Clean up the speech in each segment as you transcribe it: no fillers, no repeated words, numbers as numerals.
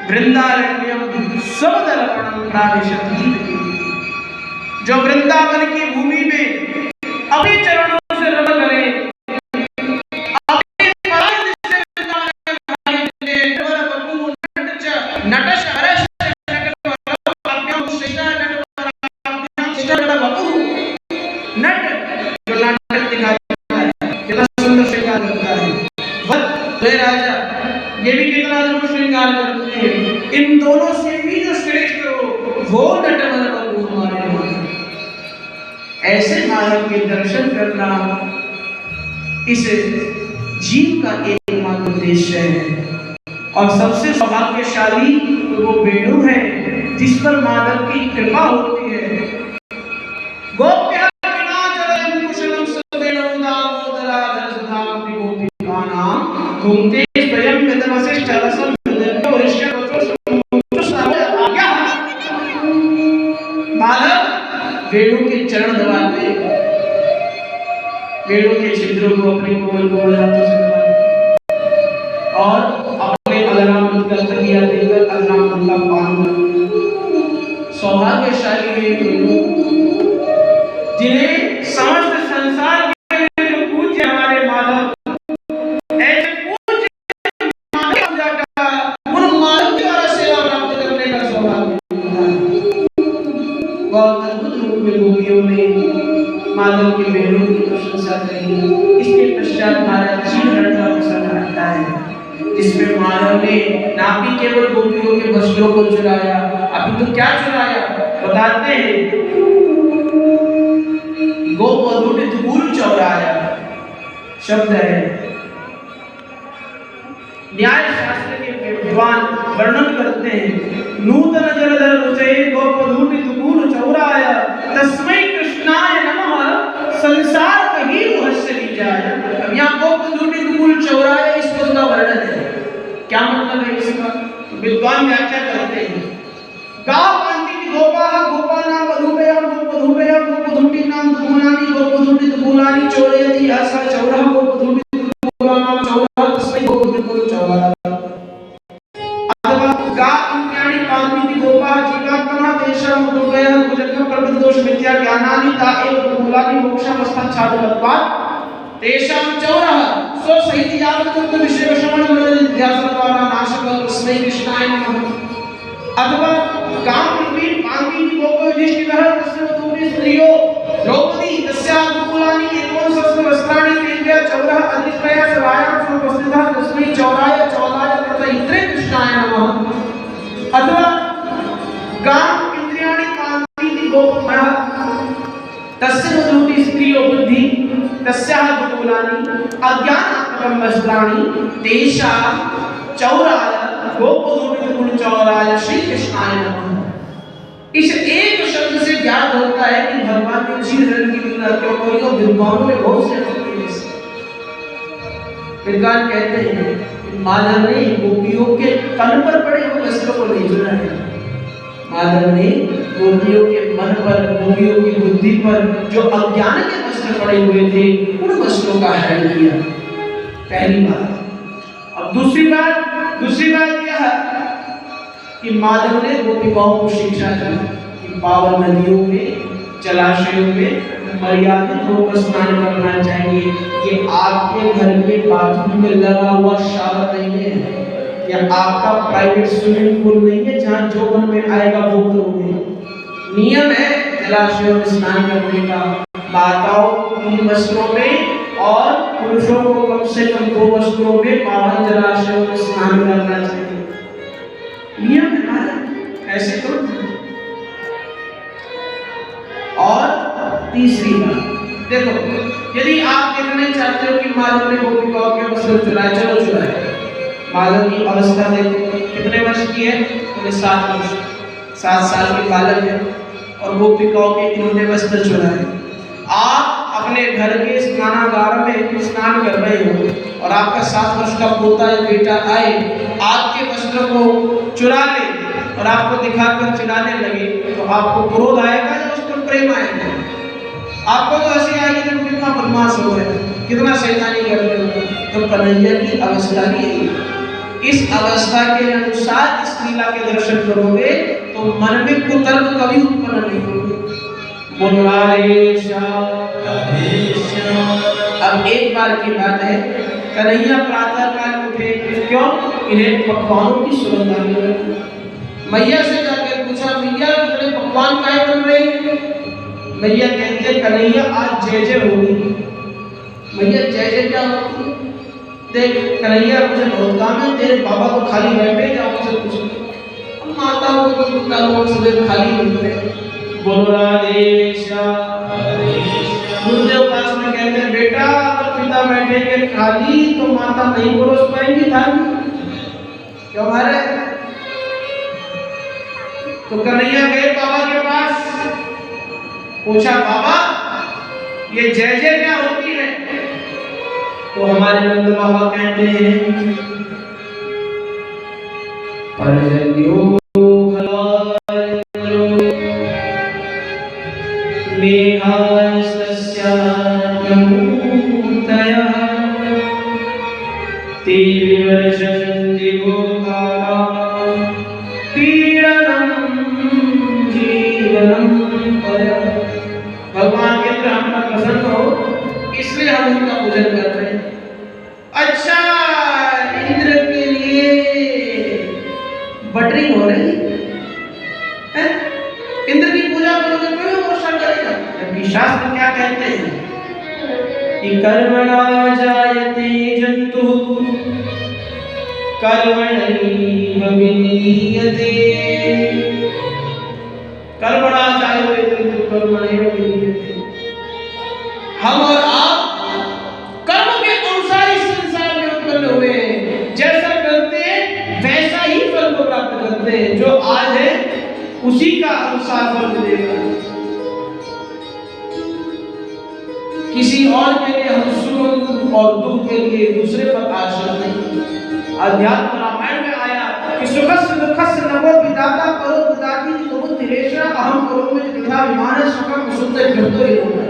वृंदारण्यम स्वदलवनम प्राविशति। जो वृंदावन की भूमि में अपने चरणों से रमण करे, राजा ये भी कितना श्रृंगार करते हैं। इन दोनों से भी जो श्रेष्ठ हो वो नटवर बबू हमारे माधव। ऐसे माधव के दर्शन करना इस जीव का एकमात्र उद्देश्य है। और सबसे सौभाग्यशाली वो वेणु है जिस पर माधव की कृपा होती है। गोप्य घूमते स्वयं वशिष्ठ रसम माधव वेणु के चरण दबाते, वेणु के छिद्रों को अपने कोमल कोमल हाथों से दबाते और अपने अलराम का तकिया देकर अलराम का पान करते। सौभाग्यशाली है वेणु जिन्हें समस्त संसार माधव के वेणु की प्रशंसा करी। इसके पश्चात महाराज चीरहरण का प्रसंग आता है जिसमें माधव ने ना भी केवल गोपियों के वस्त्रों को चुराया, अभी तो क्या चुराया बताते हैं। गोपधुट दूर चौराया शब्द है। न्याय शास्त्र के विद्वान वर्णन करते हैं नूतन जलधर रुचये गोपधुट दूर चौराया तस्मै कृष्णाय नमः संसार कहीं रहस्य ली जाए। अब यहाँ गोपधुट दूर चौराया इस पद का वर्णन है। क्या मतलब है इसका? विद्वान व्याख्या करते हैं गाव कांति गोपा गोपाना वधुपया गोपधुपया गोपधुटी नाम दुमुनानी गोपधुटी दुमुलानी चौरयति आसा चौरा गोपधुटी दुमुलाना चौरा तस्मै गोपधुटी चौरा अथवा गा इंद्रियाणि पांति गोपा जीवात्मा देशम दुर्गया भुजंग प्रबुद्ध दोष मिथ्या ज्ञानानि ता एव दुमुलानि मोक्षमस्था छादवत्वात् तेषां चौरः सो सहित यावत् विषय श्रवण ध्यासद्वारा नाशक तस्मै कृष्णाय नमः। अथवा काम रूपी पांति गोपो युधिष्ठिरः तस्य वधूनि स्त्रियो द्रौपदी तस्याः दुमुलानि एवं शस्त्र वस्त्राणि तेभ्यः चौरः अधिष्ठया सभायां उपस्थितः तस्मै चौराय चौराय तत्र कृष्णाय नमः। अथवा काम इंद्रियाणि पांति गोपः तस्य वधूनि स्त्रियो बुद्धि तस्याः दुमुलानि अज्ञानात्मकं वस्त्राणि तेषां चौराय गोपधुटी चौराय श्री कृष्णाय नमः। इस एक शब्द से ज्ञात होता है कि भगवान ने चीरहरण की लीला क्यों करी। और विद्वानों में बहुत से विद्वान कहते हैं माधव ने गोपियों के तन पर पड़े हुए वस्त्रों को नहीं चुना है। माधव ने गोपियों के मन पर गोपियों की बुद्धि पर जो अज्ञान के वस्त्र पड़े हुए थे उन वस्त्रों का हरण किया। पहली बात। अब दूसरी बात यह है कि माधव ने गोपिकाओं को शिक्षा दी कि पावन नदियों में जलाशयों में मर्यादित होकर स्नान करना चाहिए। ये आपके घर के बाथरूम में लगा हुआ शावर नहीं है या आपका प्राइवेट स्विमिंग पूल नहीं है जहाँ जो मन में आएगा वो करोगे। नियम है जलाशयों में स्नान करने का। माताओं उन वस्त्रों में और पुरुषों को कम से कम 2 वस्त्रों में पावन जलाशयों में स्नान करना चाहिए। नियम है ऐसे तो। और तीसरी बात देखो, यदि आप देखना चाहते हो कि माधव ने गोपिकाओं के वस्त्र चुराए, चलो चुराए। माधव की अवस्था देखो कितने वर्ष की है? 7 वर्ष, 7 साल के बालक है और गोपिकाओं के इन्होंने वस्त्र चुराए। आप अपने घर के स्नानागार में स्नान कर रहे हो और आपका 7 वर्ष का पोता या बेटा आए, आपके वस्त्र को चुरा ले और आपको दिखाकर चिढ़ाने लगे तो आपको क्रोध आएगा या उस पर प्रेम आएगा? आपको तो हंसी आएगी कि कितना बदमाश हो गया, कितना शैतानी कर रहे हो। तो कन्हैया की अवस्था भी यही है। इस अवस्था के अनुसार इस लीला के दर्शन करोगे तो मन में कुतर्क कभी उत्पन्न नहीं होगी। बोलो हरे श्याम। अब एक बार की बात है, कन्हैया प्रातः काल उठे, क्यों? इन्हें पकवानों की सुगंध आ रही। मैया से जाकर पूछा, मैया इतने पकवान काहे बन रहे हैं? मैया कहते कन्हैया आज जय जय होगी। मैया जय जय क्या होती? देख कन्हैया मुझे बहुत काम है, तेरे बाबा को खाली बैठे जाओ मुझसे पूछ। माताओं को तो सुबह खाली मिलते हैं। बोलो राधे श्याम। गुरुदेव पास में कहते हैं बेटा अगर पिता बैठेंगे खाली तो माता नहीं परोस पाएंगी थाली। क्यों हमारे? तो कन्हैया गए बाबा के पास, पूछा बाबा ये जय जय क्या होती है? तो हमारे नंद बाबा कहते हैं परजन्यो भगवान के अंदर हम प्रसन्न हो इसलिए हम उनका पूजन कर रहे हैं। अच्छा इंद्र के लिए बटरिंग हो रही है, इंद्र की पूजा करोगे तो वर्षा करेगा। जबकि शास्त्र क्या कहते हैं कि कर्मणा जायते जंतुः कर्मणैव विलीयते। कर्मणा जायते जंतुः कर्मणैव विलीयते। हम और आप कर्म के अनुसार इस संसार में उत्पन्न हुए हैं। जैसा करते हैं वैसा ही फल को प्राप्त करते हैं। जो आज है उसी का अनुसार फल मिलेगा। किसी और के लिए हम सुख और दुख के लिए दूसरे पर आश्रित नहीं। अध्यात्म रामायण में आया कि सुखस्य दुखस्य नमो विदाता परो विदाती नमो तिरेशा अहम करोमि तथा विमान सुखम सुंदर जंतो योग।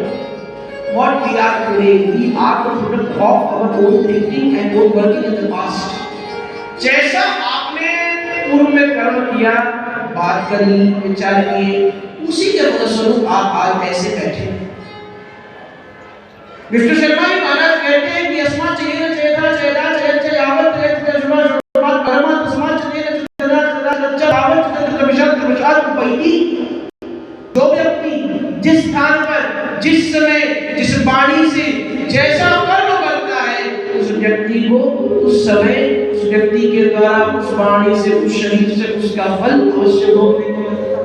What we are today, we are the product of our own thinking and own working in the past. जैसा आपने पूर्व में कर्म किया, बात करी, विचार किए, उसी के फलस्वरूप आप आज ऐसे बैठे। विष्णु शर्मा जी महाराज कहते हैं कि अस्मात् चेन चेता चेता चेत यावत् चेत कर्मा शुभात् कर्मा तस्मात् चेन चेता चेता चेत यावत् चेत विषाद विषाद उपैति। जो व्यक्ति जिस स्थान पर जिस समय जिस वाणी से जैसा कर्म करता है उस व्यक्ति को उस समय उस व्यक्ति के द्वारा उस वाणी से उस शरीर से उसका फल अवश्य भोगने को मिलता है।